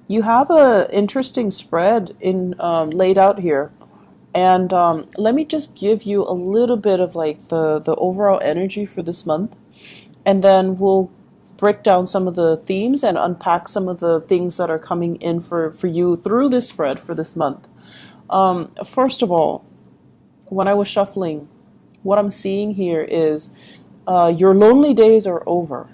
You have a interesting spread in laid out here. And let me just give you a little bit of like the overall energy for this month, and then we'll break down some of the themes and unpack some of the things that are coming in for you through this spread for this month. First of all, when I was shuffling, what I'm seeing here is your lonely days are over.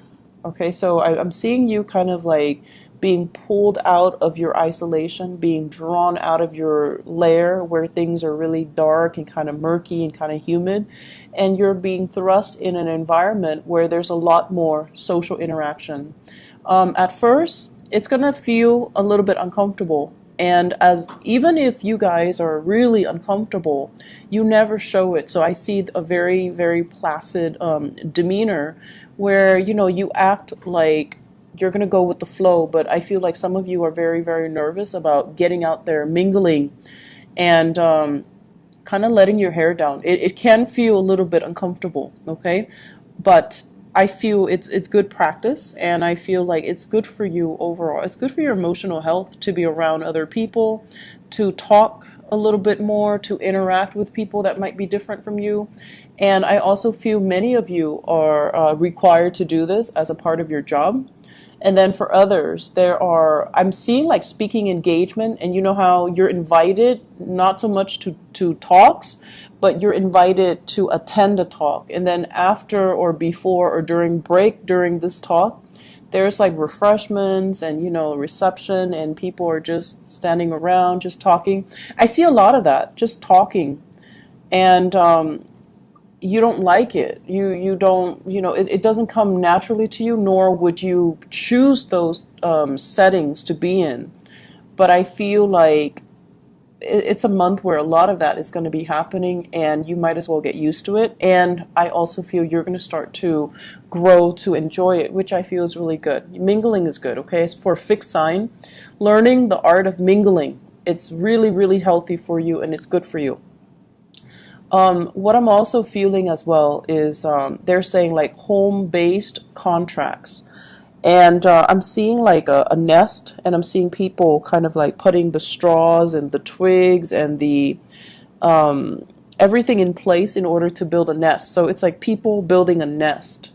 Okay, so I'm seeing you kind of like being pulled out of your isolation, being drawn out of your lair where things are really dark and kind of murky and kind of humid, and you're being thrust in an environment where there's a lot more social interaction. At first, it's gonna feel a little bit uncomfortable. And as even if you guys are really uncomfortable, you never show it. So I see a very, very placid demeanor where, you know, you act like you're going to go with the flow. But I feel like some of you are very, very nervous about getting out there, mingling, and kind of letting your hair down. It can feel a little bit uncomfortable, okay? But I feel it's good practice, and I feel like it's good for you overall. It's good for your emotional health to be around other people, to talk a little bit more, to interact with people that might be different from you. And I also feel many of you are required to do this as a part of your job. And then for others, I'm seeing like speaking engagement, and you know how you're invited not so much to talks, but you're invited to attend a talk. And then after or before or during this talk, there's like refreshments and, you know, reception, and people are just standing around, just talking. I see a lot of that, just talking. And you don't like it. You don't, you know, it doesn't come naturally to you, nor would you choose those settings to be in. But I feel like it's a month where a lot of that is going to be happening, and you might as well get used to it. And I also feel you're going to start to grow to enjoy it, which I feel is really good. Mingling is good, okay? For a fixed sign, learning the art of mingling, it's really, really healthy for you, and it's good for you. What I'm also feeling as well is they're saying like home-based contracts. And I'm seeing like a nest, and I'm seeing people kind of like putting the straws and the twigs and the everything in place in order to build a nest. So it's like people building a nest.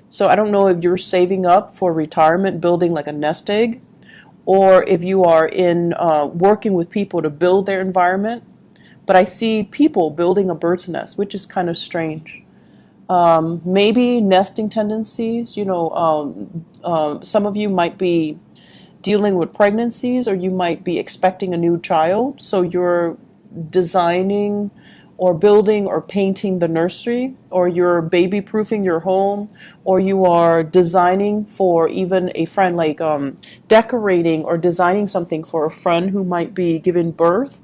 So I don't know if you're saving up for retirement, building like a nest egg, or if you are in working with people to build their environment. But I see people building a bird's nest, which is kind of strange. Maybe nesting tendencies, you know, some of you might be dealing with pregnancies, or you might be expecting a new child. So you're designing or building or painting the nursery, or you're baby proofing your home, or you are designing for even a friend, like decorating or designing something for a friend who might be giving birth.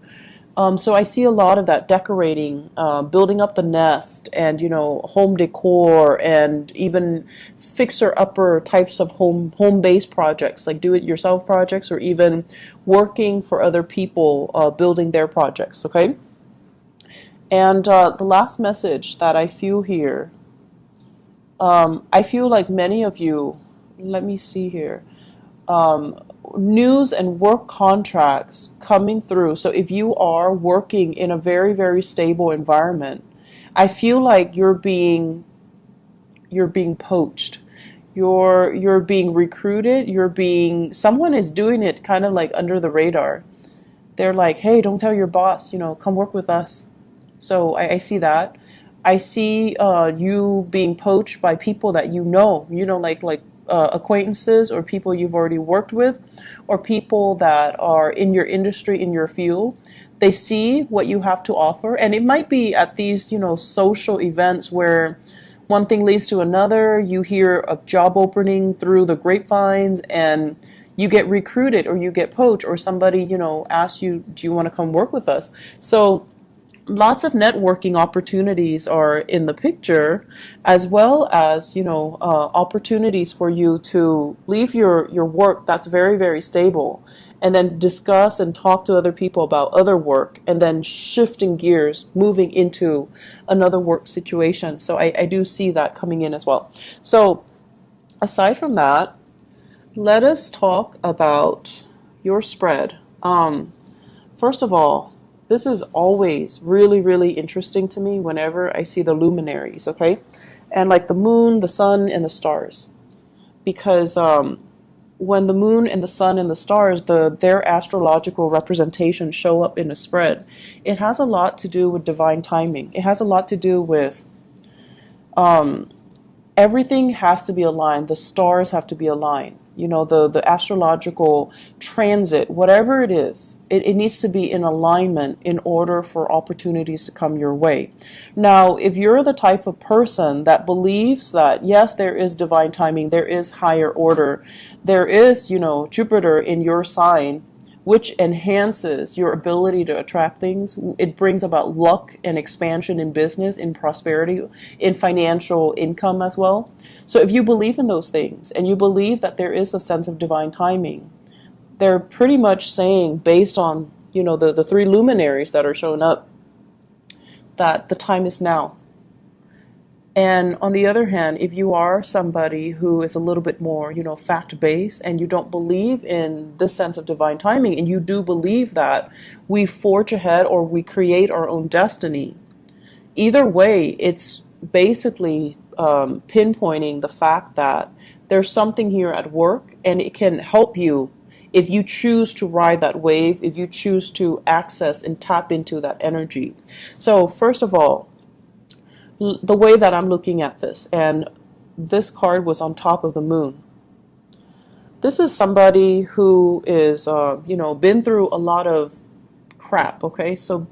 So I see a lot of that decorating, building up the nest, and, you know, home decor, and even fixer-upper types of home-based projects, like do-it-yourself projects, or even working for other people, building their projects. Okay. And the last message that I feel here, I feel like many of you. Let me see here. News and work contracts coming through. So if you are working in a very, very stable environment, I feel like you're being poached. You're being recruited. Someone is doing it kind of like under the radar. They're like, hey, don't tell your boss, you know, come work with us. So I see that. I see you being poached by people that you know, like acquaintances, or people you've already worked with, or people that are in your industry, in your field. They see what you have to offer, and it might be at these, you know, social events where one thing leads to another. You hear a job opening through the grapevines, and you get recruited, or you get poached, or somebody, you know, asks you, do you want to come work with us? So lots of networking opportunities are in the picture, as well as, you know, opportunities for you to leave your work that's very, very stable, and then discuss and talk to other people about other work, and then shifting gears, moving into another work situation. So I do see that coming in as well. So aside from that, let us talk about your spread. First of all, this is always really, really interesting to me whenever I see the luminaries, okay? And like the moon, the sun, and the stars. Because when the moon and the sun and the stars, their astrological representations show up in a spread, it has a lot to do with divine timing. It has a lot to do with everything has to be aligned. The stars have to be aligned. You know, the astrological transit, whatever it is, it needs to be in alignment in order for opportunities to come your way. Now, if you're the type of person that believes that, yes, there is divine timing, there is higher order, there is, you know, Jupiter in your sign, which enhances your ability to attract things. It brings about luck and expansion in business, in prosperity, in financial income as well. So if you believe in those things and you believe that there is a sense of divine timing, they're pretty much saying, based on, you know, the three luminaries that are showing up, that the time is now. And on the other hand, if you are somebody who is a little bit more, you know, fact-based, and you don't believe in this sense of divine timing, and you do believe that we forge ahead or we create our own destiny, either way, it's basically pinpointing the fact that there's something here at work, and it can help you if you choose to ride that wave, if you choose to access and tap into that energy. So first of all, the way that I'm looking at this, and this card was on top of the moon. This is somebody who is, you know, been through a lot of crap, okay? So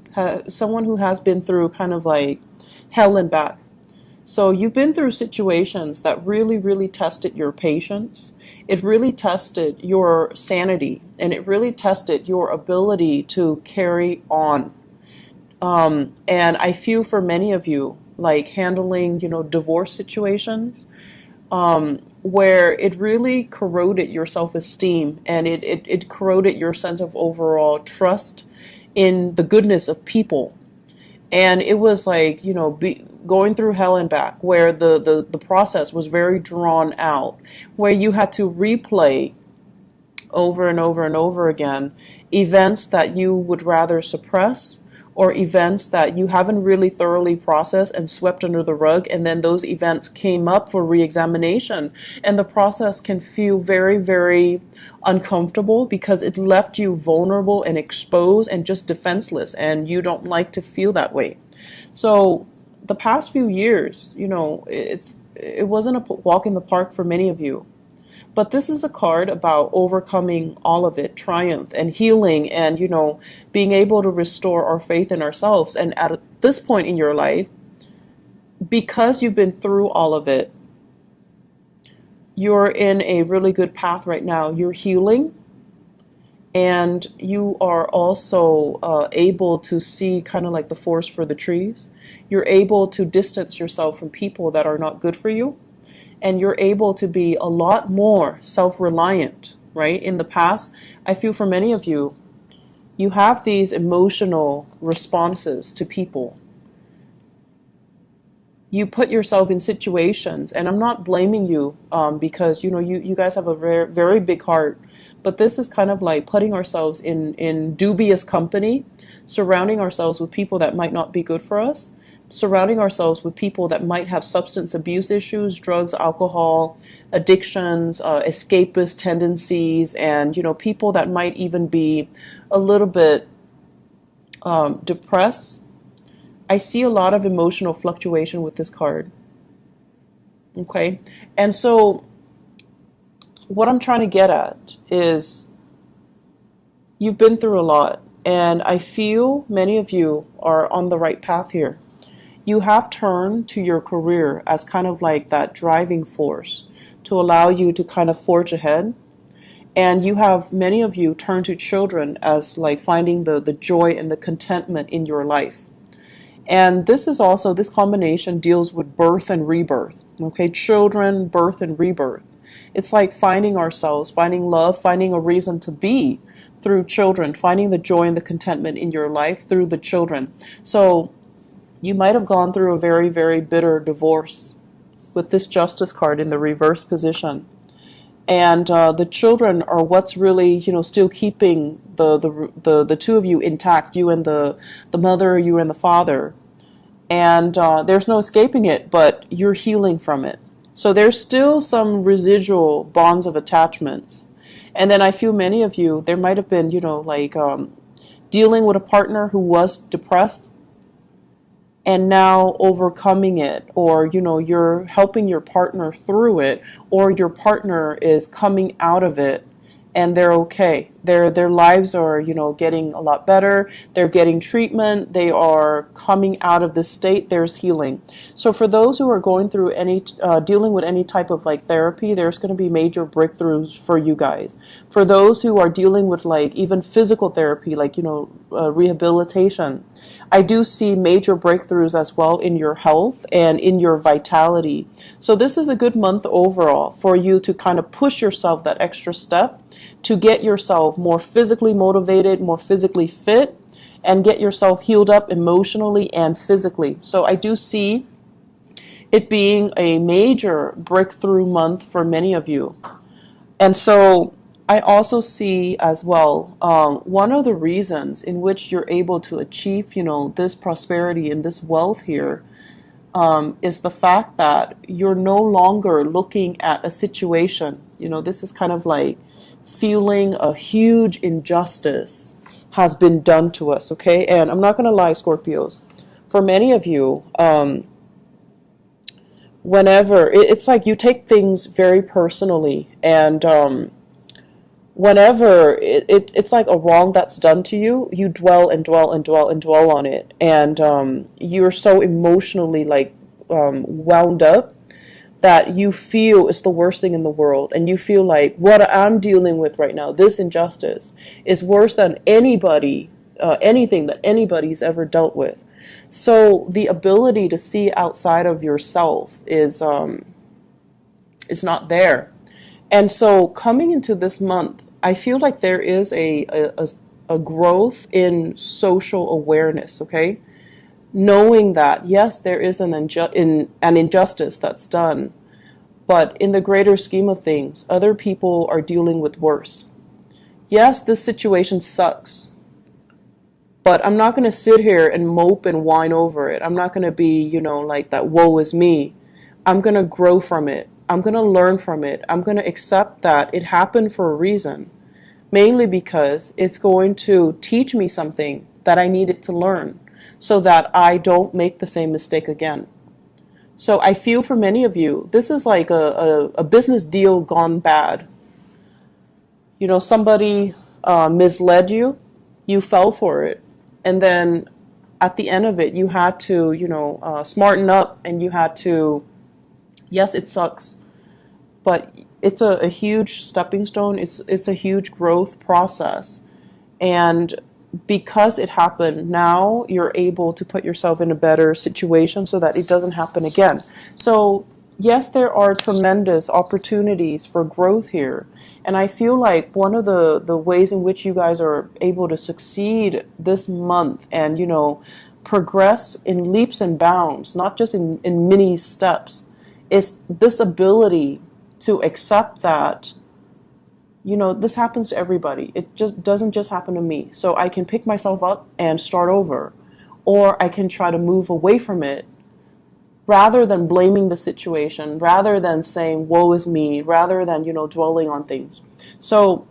someone who has been through kind of like hell and back. So you've been through situations that really, really tested your patience. It really tested your sanity, and it really tested your ability to carry on. And I feel for many of you, like handling, you know, divorce situations, where it really corroded your self-esteem, and it corroded your sense of overall trust in the goodness of people. And it was like, you know, going through hell and back, where the process was very drawn out, where you had to replay over and over and over again events that you would rather suppress, or events that you haven't really thoroughly processed and swept under the rug, and then those events came up for re-examination, and the process can feel very, very uncomfortable because it left you vulnerable and exposed and just defenseless, and you don't like to feel that way. So the past few years, you know, it wasn't a walk in the park for many of you. But this is a card about overcoming all of it, triumph and healing, and, you know, being able to restore our faith in ourselves. And at this point in your life, because you've been through all of it, you're in a really good path right now. You're healing, and you are also able to see kind of like the forest for the trees. You're able to distance yourself from people that are not good for you. And you're able to be a lot more self-reliant, right? In the past, I feel for many of you, you have these emotional responses to people. You put yourself in situations, and I'm not blaming you because, you know, you guys have a very, very big heart. But this is kind of like putting ourselves in dubious company, surrounding ourselves with people that might not be good for us, surrounding ourselves with people that might have substance abuse issues, drugs, alcohol, addictions, escapist tendencies, and, you know, people that might even be a little bit depressed. I see a lot of emotional fluctuation with this card. Okay? And so what I'm trying to get at is you've been through a lot, and I feel many of you are on the right path here. You have turned to your career as kind of like that driving force to allow you to kind of forge ahead. And you have, many of you, turned to children as like finding the joy and the contentment in your life. And this is also, this combination deals with birth and rebirth. Okay, children, birth and rebirth. It's like finding ourselves, finding love, finding a reason to be through children, finding the joy and the contentment in your life through the children. So you might have gone through a very, very bitter divorce with this Justice card in the reverse position. and the children are what's really, you know, still keeping the two of you intact, you and the mother, you and the father. And there's no escaping it, but you're healing from it. So there's still some residual bonds of attachments. And then I feel many of you, there might have been, you know, like dealing with a partner who was depressed and now overcoming it, or, you know, you're helping your partner through it, or your partner is coming out of it and they're okay. Their lives are, you know, getting a lot better. They're getting treatment. They are coming out of this state. There's healing. So for those who are going through any, dealing with any type of like therapy, there's going to be major breakthroughs for you guys. For those who are dealing with like even physical therapy, like, you know, rehabilitation, I do see major breakthroughs as well in your health and in your vitality. So this is a good month overall for you to kind of push yourself that extra step to get yourself more physically motivated, more physically fit, and get yourself healed up emotionally and physically. So I do see it being a major breakthrough month for many of you. And so I also see as well, one of the reasons in which you're able to achieve, you know, this prosperity and this wealth here, is the fact that you're no longer looking at a situation. You know, this is kind of like feeling a huge injustice has been done to us, okay? And I'm not going to lie, Scorpios. For many of you, whenever, it's like you take things very personally, and whenever it's like a wrong that's done to you, you dwell and dwell and dwell and dwell on it, and you're so emotionally like wound up that you feel it's the worst thing in the world, and you feel like what I'm dealing with right now, this injustice, is worse than anybody, anything that anybody's ever dealt with. So the ability to see outside of yourself is not there. And so coming into this month, I feel like there is a growth in social awareness, okay? Knowing that, yes, there is an injustice that's done, but in the greater scheme of things, other people are dealing with worse. Yes, this situation sucks, but I'm not going to sit here and mope and whine over it. I'm not going to be, you know, like that woe is me. I'm going to grow from it. I'm going to learn from it. I'm going to accept that it happened for a reason, mainly because it's going to teach me something that I needed to learn so that I don't make the same mistake again. So I feel for many of you, this is like a business deal gone bad. You know, somebody misled you, you fell for it, and then at the end of it, you had to, you know, smarten up, and you had to, yes, it sucks, but it's a huge stepping stone. It's a huge growth process. And because it happened, now you're able to put yourself in a better situation so that it doesn't happen again. So yes, there are tremendous opportunities for growth here. And I feel like one of the ways in which you guys are able to succeed this month and, you know, progress in leaps and bounds, not just in mini steps, is this ability to accept that, you know, this happens to everybody. It just doesn't just happen to me. So I can pick myself up and start over, or I can try to move away from it rather than blaming the situation, rather than saying, woe is me, rather than, you know, dwelling on things. So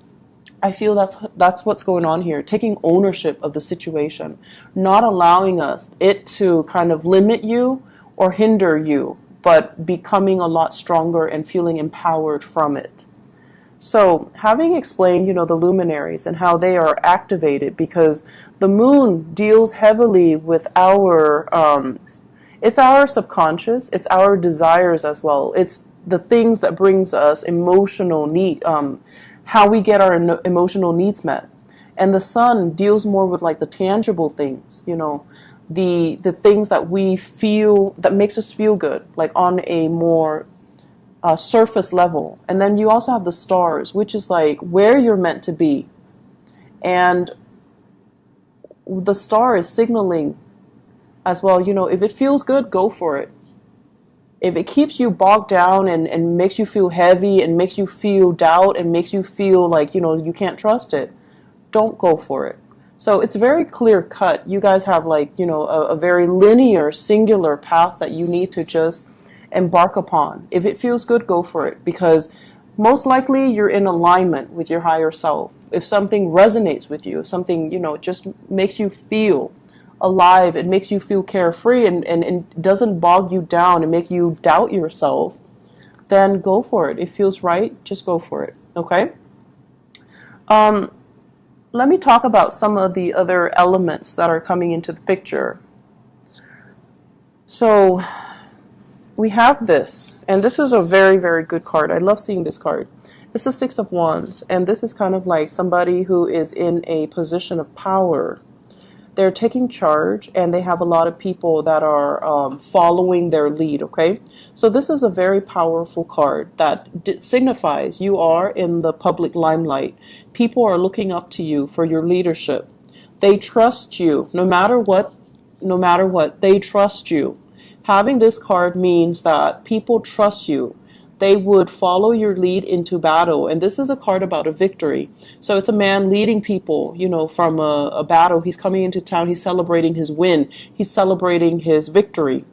I feel that's what's going on here, taking ownership of the situation, not allowing it to kind of limit you or hinder you, but becoming a lot stronger and feeling empowered from it. So having explained, you know, the luminaries and how they are activated, because the moon deals heavily with our, it's our subconscious, it's our desires as well. It's the things that brings us emotional need, how we get our emotional needs met. And the sun deals more with like the tangible things, you know, the things that we feel, that makes us feel good, like on a more surface level. And then you also have the stars, which is like where you're meant to be. And the star is signaling as well, you know, if it feels good, go for it. If it keeps you bogged down and makes you feel heavy and makes you feel doubt and makes you feel like, you can't trust it, don't go for it. So it's very clear cut. You guys have like, a very linear, singular path that you need to just embark upon. If it feels good, go for it, because most likely you're in alignment with your higher self. If something resonates with you, if something, just makes you feel alive, it makes you feel carefree and doesn't bog you down and make you doubt yourself, then go for it. It feels right, just go for it. Okay? Let me talk about some of the other elements that are coming into the picture. So we have this, and this is a very, very good card. I love seeing this card. It's the Six of Wands, and this is kind of like somebody who is in a position of power. They're taking charge, and they have a lot of people that are following their lead, okay? So this is a very powerful card that signifies you are in the public limelight. People are looking up to you for your leadership. They trust you no matter what, they trust you. Having this card means that people trust you. They would follow your lead into battle. And this is a card about a victory. So it's a man leading people, from a battle. He's coming into town. He's celebrating his win. He's celebrating his victory.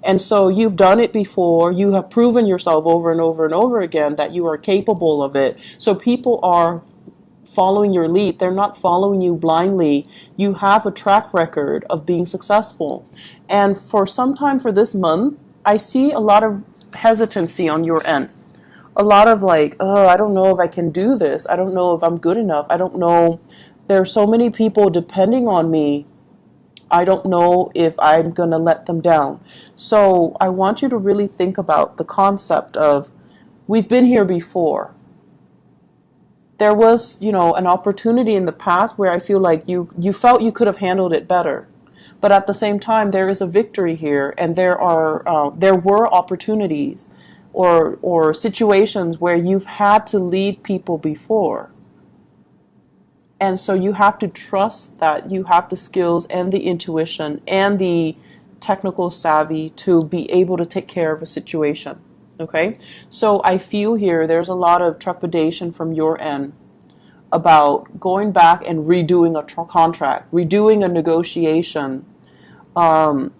And so you've done it before. You have proven yourself over and over and over again that you are capable of it. So people are following your lead. They're not following you blindly. You have a track record of being successful. And for some time for this month, I see a lot of hesitancy on your end. A lot of like, oh, I don't know if I can do this. I don't know if I'm good enough. I don't know. There are so many people depending on me. I don't know if I'm going to let them down. So I want you to really think about the concept of, we've been here before. There was, an opportunity in the past where I feel like you felt you could have handled it better. But at the same time, there is a victory here, and there were opportunities or situations where you've had to lead people before. And so you have to trust that you have the skills and the intuition and the technical savvy to be able to take care of a situation. Okay? So I feel here there's a lot of trepidation from your end about going back and redoing a contract, redoing a negotiation. I'm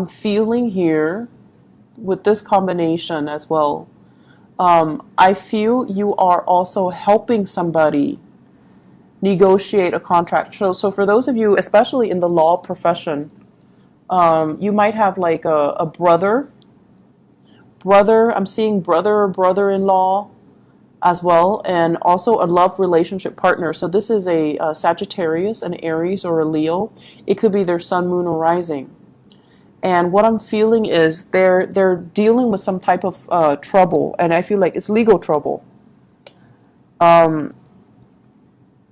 feeling here with this combination as well. I feel you are also helping somebody negotiate a contract. So for those of you, especially in the law profession, you might have like a brother. I'm seeing brother or brother-in-law as well, and also a love relationship partner. So this is a Sagittarius, an Aries, or a Leo. It could be their sun, moon, or rising. And what I'm feeling is they're dealing with some type of trouble, and I feel like it's legal trouble.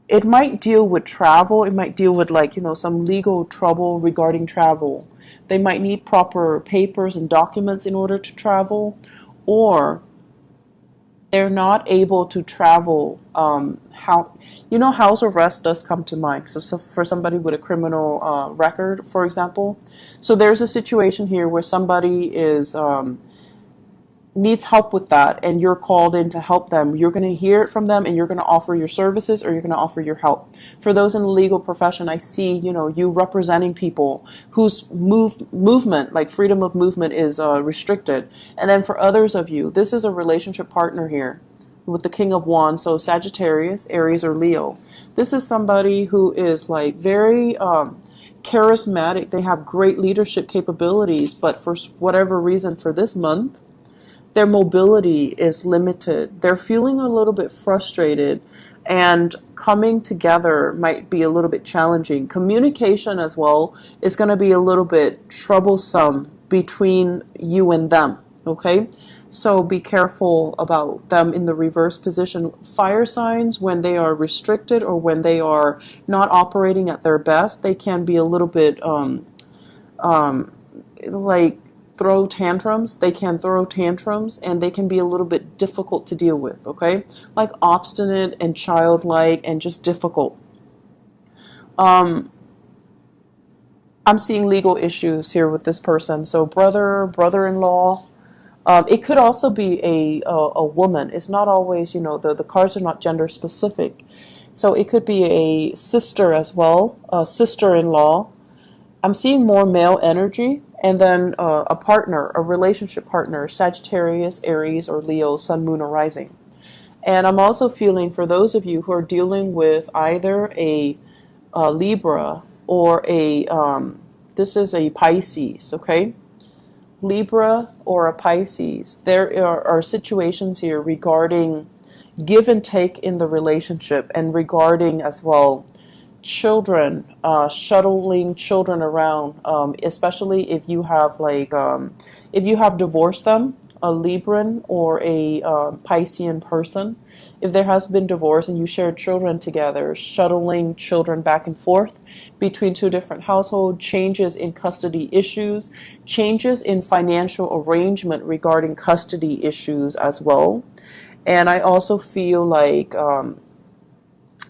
It might deal with travel. It might deal with some legal trouble regarding travel. They might need proper papers and documents in order to travel, or they're not able to travel. House arrest does come to mind. So for somebody with a criminal record, for example. So there's a situation here where somebody needs help with that, and you're called in to help them. You're going to hear it from them, and you're going to offer your services, or you're going to offer your help. For those in the legal profession, I see, you representing people whose movement, like freedom of movement, is restricted. And then for others of you, this is a relationship partner here with the King of Wands, so Sagittarius, Aries, or Leo. This is somebody who is like very charismatic. They have great leadership capabilities, but for whatever reason for this month, their mobility is limited. They're feeling a little bit frustrated, and coming together might be a little bit challenging. Communication as well is going to be a little bit troublesome between you and them, okay? So be careful about them in the reverse position. Fire signs, when they are restricted or when they are not operating at their best, they can be a little bit like throw tantrums. They can throw tantrums, and they can be a little bit difficult to deal with, okay? Like obstinate and childlike and just difficult. I'm seeing legal issues here with this person. So brother, brother-in-law. It could also be a woman. It's not always, the cards are not gender specific. So it could be a sister as well, a sister-in-law. I'm seeing more male energy. And then a partner, a relationship partner, Sagittarius, Aries, or Leo, Sun, Moon, or Rising. And I'm also feeling for those of you who are dealing with either a Libra or this is a Pisces, okay? Libra or a Pisces. There are situations here regarding give and take in the relationship, and regarding as well children, shuttling children around, especially if you have if you have divorced them, a Libran or a Piscean person. If there has been divorce and you share children together, shuttling children back and forth between two different households, changes in custody issues, changes in financial arrangement regarding custody issues as well. And I also feel like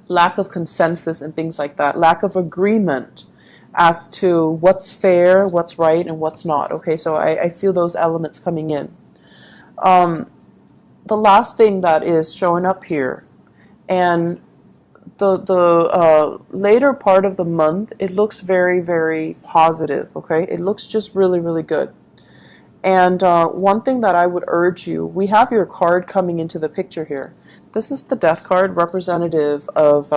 lack of consensus and things like that, lack of agreement as to what's fair, what's right, and what's not. Okay, so I feel those elements coming in. The last thing that is showing up here, and the later part of the month, it looks very, very positive. Okay, it looks just really, really good. And one thing that I would urge you, we have your card coming into the picture here. This is the Death card, representative of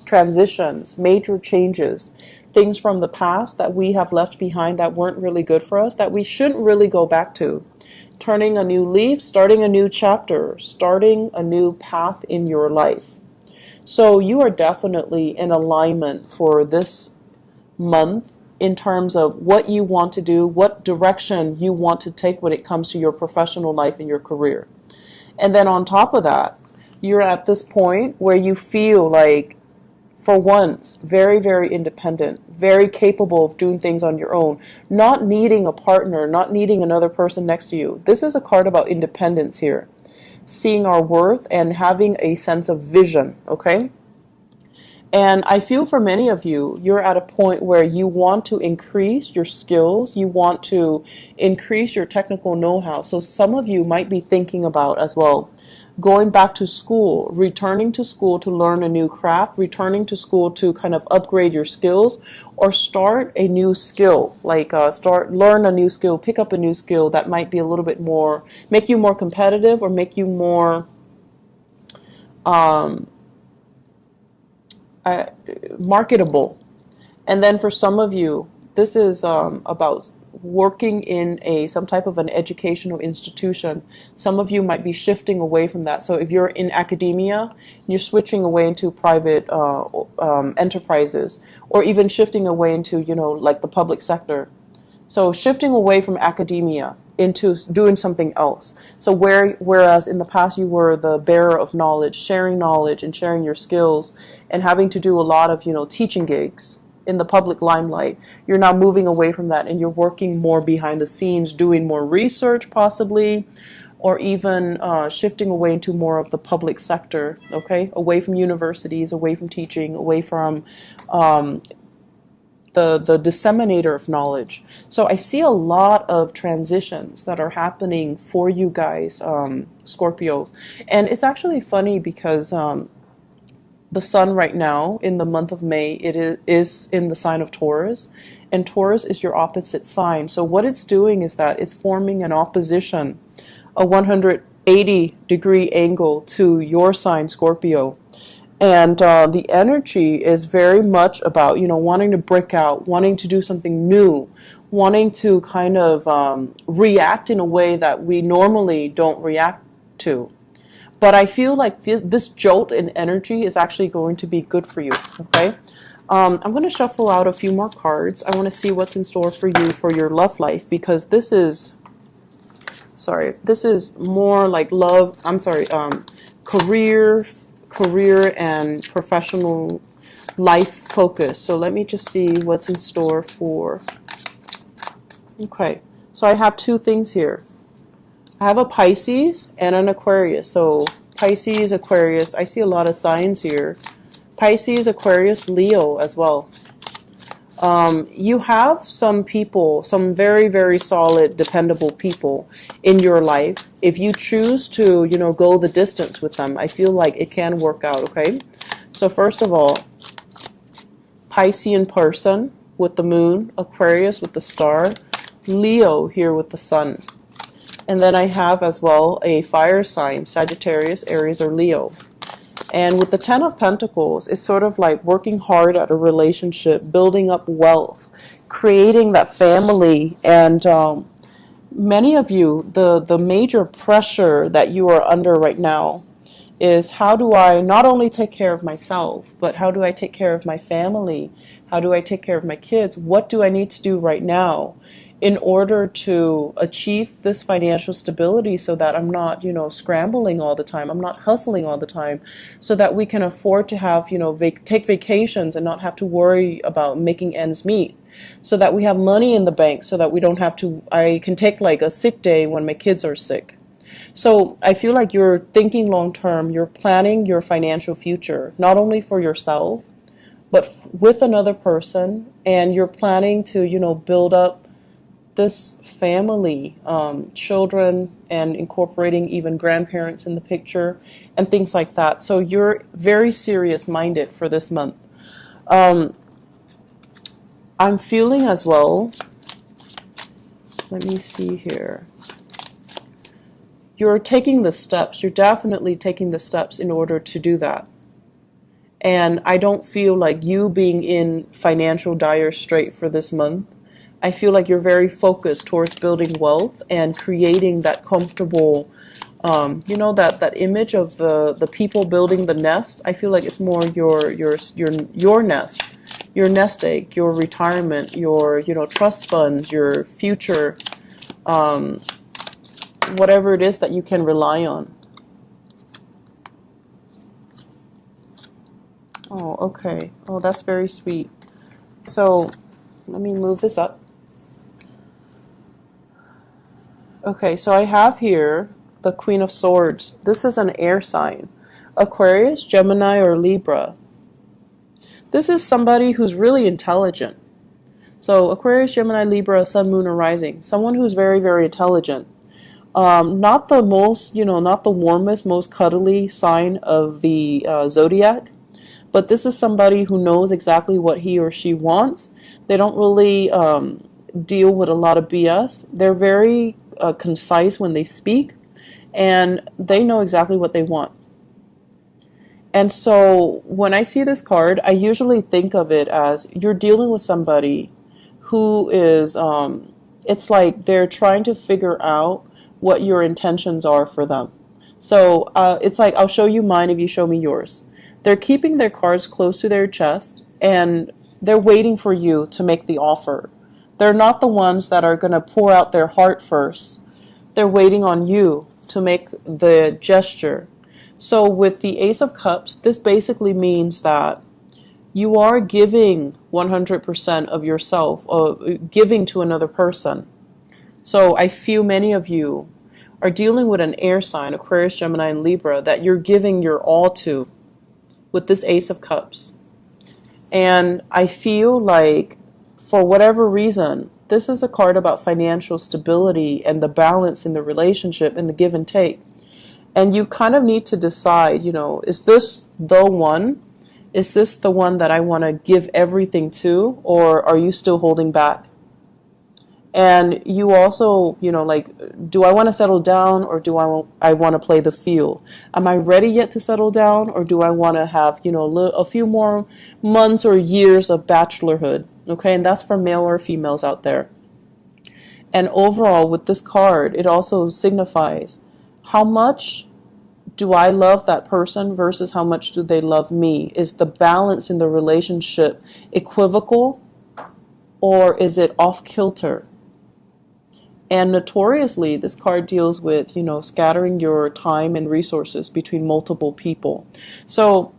transitions, major changes, things from the past that we have left behind that weren't really good for us, that we shouldn't really go back to. Turning a new leaf, starting a new chapter, starting a new path in your life. So you are definitely in alignment for this month in terms of what you want to do, what direction you want to take when it comes to your professional life and your career. And then on top of that, you're at this point where you feel like, for once, very, very independent, very capable of doing things on your own, not needing a partner, not needing another person next to you. This is a card about independence here. Seeing our worth and having a sense of vision, okay? And I feel for many of you, you're at a point where you want to increase your skills, you want to increase your technical know-how. So some of you might be thinking about as well going back to school, returning to school to learn a new craft, returning to school to kind of upgrade your skills, or start a new skill, like learn a new skill, pick up a new skill that might be a little bit more, make you more competitive or make you more marketable. And then for some of you, this is about working in some type of an educational institution. Some of you might be shifting away from that. So if you're in academia, you're switching away into private enterprises, or even shifting away into, like the public sector. So shifting away from academia into doing something else. So whereas in the past you were the bearer of knowledge, sharing knowledge and sharing your skills and having to do a lot of, teaching gigs in the public limelight, you're now moving away from that and you're working more behind the scenes, doing more research possibly, or even shifting away into more of the public sector, okay? Away from universities, away from teaching, away from the disseminator of knowledge. So I see a lot of transitions that are happening for you guys, Scorpios. And it's actually funny because the sun right now in the month of May, it is in the sign of Taurus, and Taurus is your opposite sign. So what it's doing is that it's forming an opposition, a 180-degree angle to your sign, Scorpio. And the energy is very much about, wanting to break out, wanting to do something new, wanting to kind of react in a way that we normally don't react to. But I feel like this jolt in energy is actually going to be good for you, okay? I'm going to shuffle out a few more cards. I want to see what's in store for you for your love life, because this is more like love, career and professional life focus. So let me just see what's in store for, okay. So I have two things here. I have a Pisces and an Aquarius. So Pisces, Aquarius, I see a lot of signs here. Pisces, Aquarius, Leo as well. You have some people, some very, very solid, dependable people in your life. If you choose to, go the distance with them, I feel like it can work out, okay? So first of all, Piscean person with the moon, Aquarius with the star, Leo here with the sun. And then I have as well a fire sign, Sagittarius, Aries, or Leo. And with the Ten of Pentacles, it's sort of like working hard at a relationship, building up wealth, creating that family. And many of you, the major pressure that you are under right now is, how do I not only take care of myself, but how do I take care of my family? How do I take care of my kids? What do I need to do right now in order to achieve this financial stability, so that I'm not, scrambling all the time, I'm not hustling all the time, so that we can afford to have, take vacations and not have to worry about making ends meet, so that we have money in the bank, so that we don't have to, I can take like a sick day when my kids are sick. So I feel like you're thinking long term, you're planning your financial future, not only for yourself, but with another person, and you're planning to, build up this family, children, and incorporating even grandparents in the picture and things like that. So you're very serious minded for this month. I'm feeling as well, let me see here. You're taking the steps, you're definitely taking the steps in order to do that. And I don't feel like you being in financial dire strait for this month. I feel like you're very focused towards building wealth and creating that comfortable, that image of the people building the nest. I feel like it's more your nest, your nest egg, your retirement, your trust funds, your future, whatever it is that you can rely on. Oh, okay. Oh, that's very sweet. So let me move this up. Okay, so I have here the Queen of Swords. This is an air sign. Aquarius, Gemini, or Libra. This is somebody who's really intelligent. So Aquarius, Gemini, Libra, Sun, Moon, or Rising. Someone who's very, very intelligent. Not the most, not the warmest, most cuddly sign of the zodiac. But this is somebody who knows exactly what he or she wants. They don't really deal with a lot of BS. They're very concise when they speak, and they know exactly what they want. And so when I see this card, I usually think of it as you're dealing with somebody who is, it's like they're trying to figure out what your intentions are for them. So it's like, I'll show you mine if you show me yours. They're keeping their cards close to their chest, and they're waiting for you to make the offer. They're not the ones that are going to pour out their heart first. They're waiting on you to make the gesture. So with the Ace of Cups, this basically means that you are giving 100% of yourself, giving to another person. So I feel many of you are dealing with an air sign, Aquarius, Gemini, and Libra, that you're giving your all to with this Ace of Cups. And I feel like, for whatever reason, this is a card about financial stability and the balance in the relationship and the give and take. And you kind of need to decide, is this the one? Is this the one that I want to give everything to? Or are you still holding back? And you also, do I want to settle down, or do I want to play the field? Am I ready yet to settle down, or do I want to have, a few more months or years of bachelorhood? Okay, and that's for male or females out there. And overall, with this card, it also signifies how much do I love that person versus how much do they love me? Is the balance in the relationship equivocal, or is it off kilter? And notoriously, this card deals with, scattering your time and resources between multiple people. So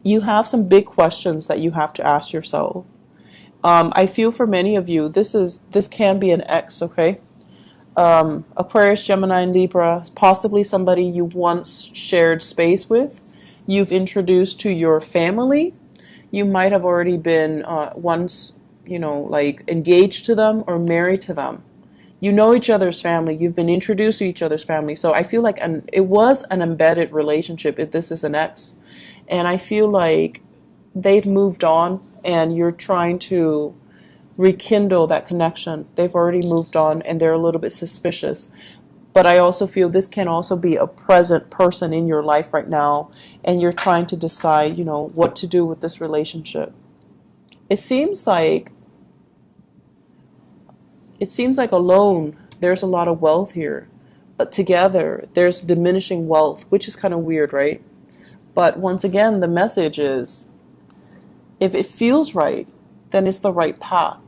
you have some big questions that you have to ask yourself. I feel for many of you, this can be an ex, okay? Aquarius, Gemini, and Libra, possibly somebody you once shared space with, you've introduced to your family. You might have already been once you know, like engaged to them or married to them. You know each other's family. You've been introduced to each other's family. So I feel like it was an embedded relationship if this is an ex. And I feel like they've moved on and you're trying to rekindle that connection. They've already moved on and they're a little bit suspicious. But I also feel this can also be a present person in your life right now, and you're trying to decide, you know, what to do with this relationship. It seems like alone there's a lot of wealth here, but together there's diminishing wealth, which is kind of weird, right? But once again, the message is if it feels right, then it's the right path.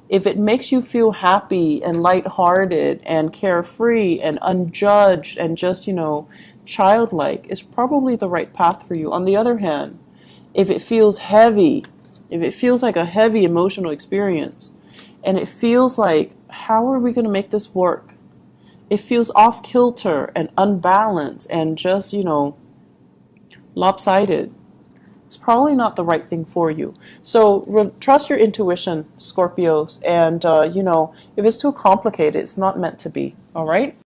If it makes you feel happy and lighthearted and carefree and unjudged and just, you know, childlike, it's probably the right path for you. On the other hand, if it feels heavy, if it feels like a heavy emotional experience, and it feels like, how are we going to make this work? It feels off kilter and unbalanced and just, you know, lopsided. It's probably not the right thing for you. So trust your intuition, Scorpios. And, you know, if it's too complicated, it's not meant to be. All right?